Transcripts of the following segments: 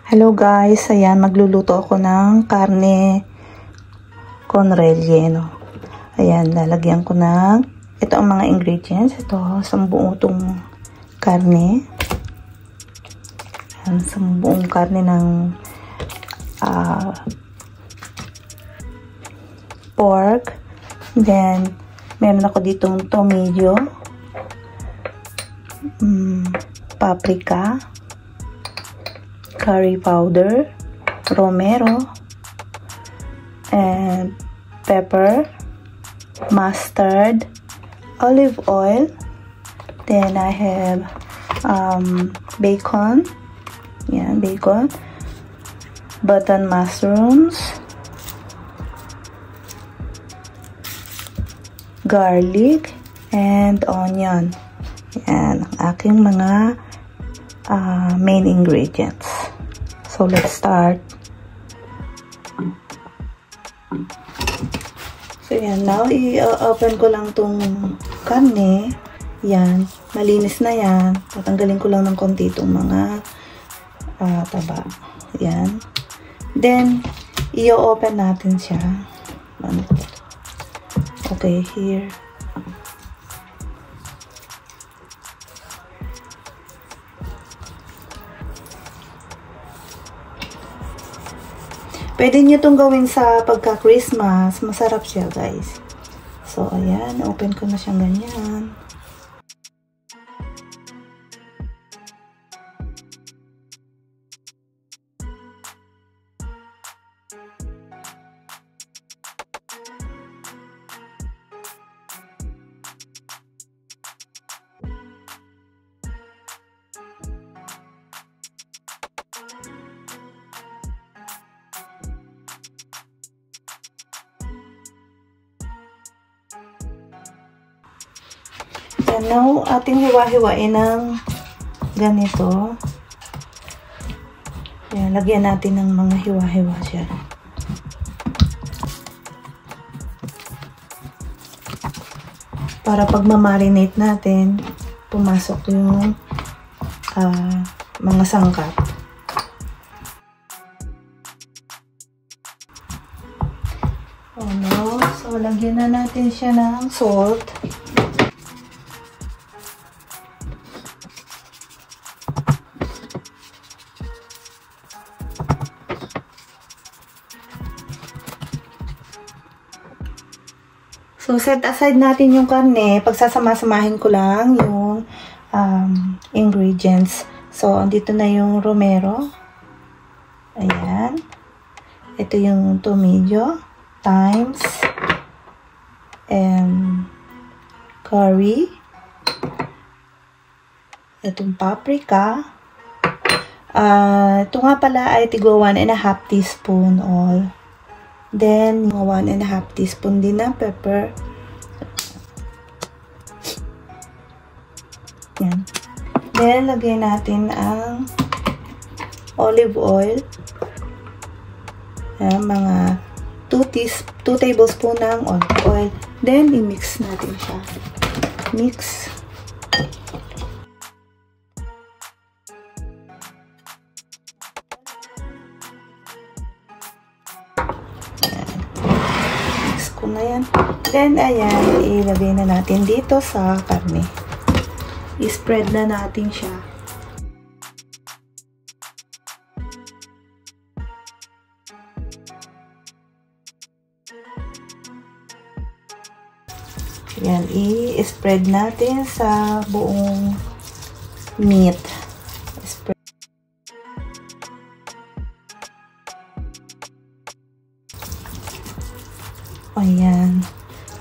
Hello guys, ayan magluluto ako ng karne con relleno. Ayan, lalagyan ko ng ito ang mga ingredients. Ito, 10 buong karne. Ayan, 10 buong karne ng pork. Then, meron ako ditong tomato, paprika, curry powder, romero, and pepper, mustard, olive oil. Then I have bacon. Yeah, bacon, button mushrooms, garlic, and onion. Yan ang aking mga main ingredients. So let's start. So yan, now i-open ko lang tong karne. Yan, malinis na yan. Tatanggalin ko lang ng konti itong mga taba. Yan. Then, i-open natin siya. Okay, here. Pwede nyo itong gawin sa pagka-Christmas. Masarap siya, guys. So, ayan. Open ko na siyang ganyan. And now, ating hiwa-hiwain ng ganito. Ayan, lagyan natin ng mga hiwa-hiwa siya. Para pag ma-marinate natin, pumasok yung mga sangkap. Oh no. So, lagyan na natin siya ng salt. So, set aside natin yung karne. Pagsasama-samahin ko lang yung ingredients. So, andito na yung romero. Ayan. Ito yung tomato, thyme, and curry. Itong paprika. Ito nga pala ay tigo 1.5 teaspoon all. Then, 1.5 teaspoon din na pepper. Yan. Then, lagay natin ang olive oil. Yan, mga 2 tablespoon ng olive oil. Then, i-mix natin siya. Mix. Na yan. Then, ayan, ilagay na natin dito sa karne. I-spread na natin siya. Ayan, i-spread natin sa buong meat. Ayan.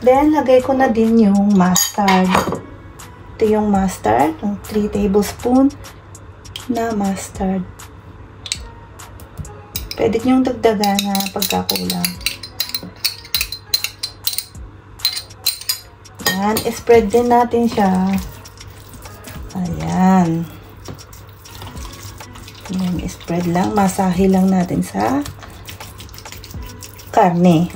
Then, lagay ko na din yung mustard. Ito yung mustard. 3 tablespoon na mustard. Pwede nyong dagdagan na pagkakulang. Ayan. Spread din natin siya. Ayan. Ayan. Spread lang. Masahe lang natin sa karne.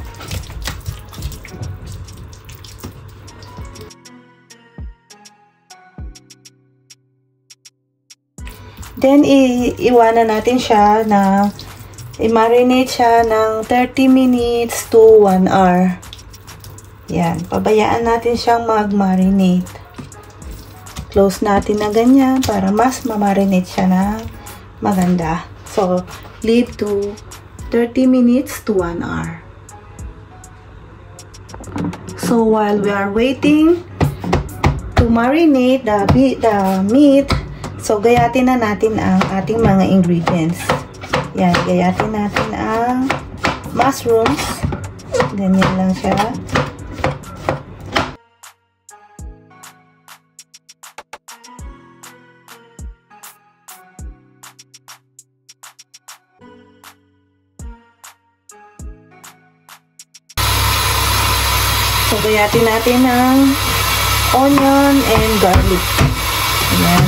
Then, iwanan natin siya na i-marinate siya ng 30 minutes to 1 hour. Yan. Pabayaan natin siyang mag-marinate. Close natin na ganyan para mas ma-marinate siya na maganda. So, leave to 30 minutes to 1 hour. So, while we are waiting to marinate the meat, so gayatin na natin ang ating mga ingredients. Yan, gayatin natin ang mushrooms. Ganyan lang siya. So, gayatin natin ang onion and garlic. Ayan.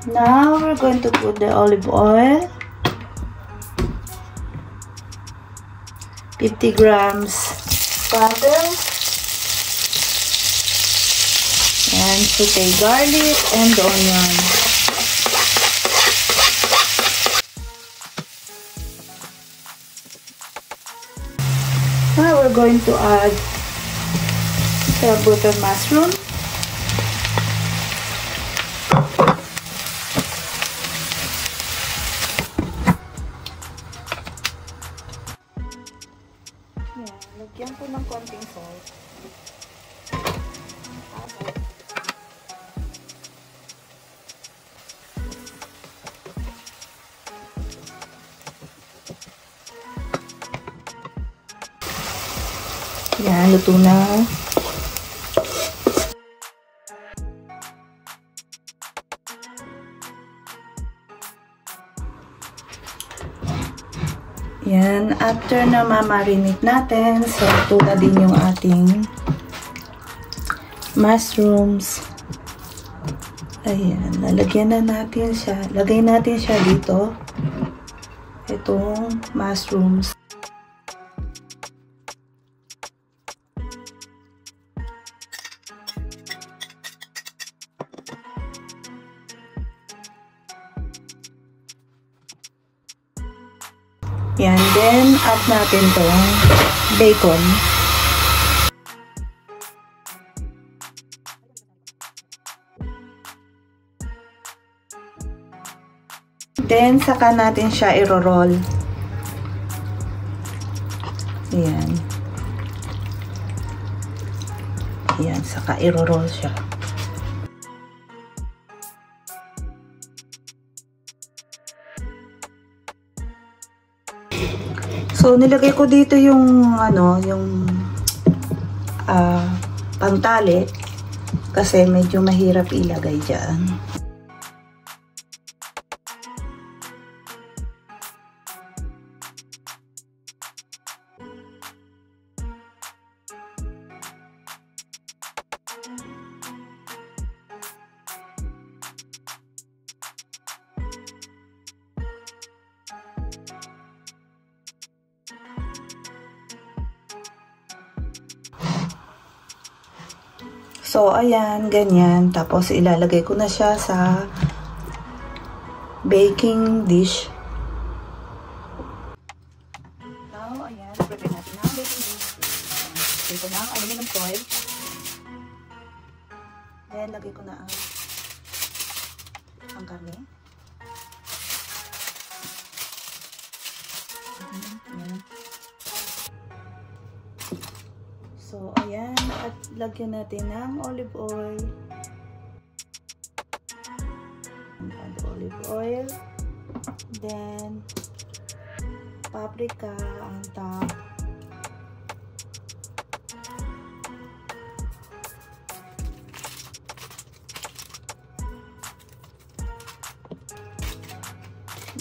Now, we're going to put the olive oil. 50 grams butter. And saute garlic and onion. Now, we're going to add the button mushroom. Lagyan ko ng konting salt. Yan, luto na. Yan, after na ma-marinate natin, so ito na din yung ating mushrooms. Ayan, lalagyan na natin siya. Lagay natin siya dito. Itong mushrooms. Yan, then add natin tong bacon. Then, saka natin siya i-roll. Ayan. Ayan, saka i-roll siya. So, nilagay ko dito yung, yung pantali kasi medyo mahirap ilagay dyan. So, ayan, ganyan. Tapos, ilalagay ko na siya sa baking dish. Now, ayan, prepare natin ang baking dish. Lagay ko na ang aluminum foil. Then, lagay ko na ang karne. Ayan. So, ayan. At lagyan natin ng olive oil. Add olive oil. Then, paprika on top.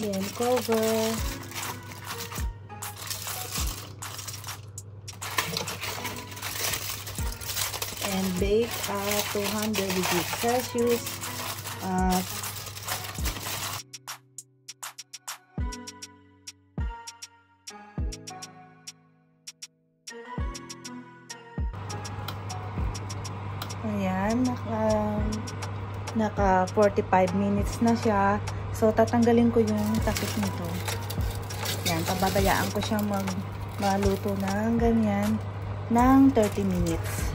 Then cover. And bake at 200 degrees Celsius. Ayan, naka 45 minutes na siya. So, tatanggalin ko yung takip nito. Yan, pababayaan ko siyang maluto ng ganyan ng 30 minutes.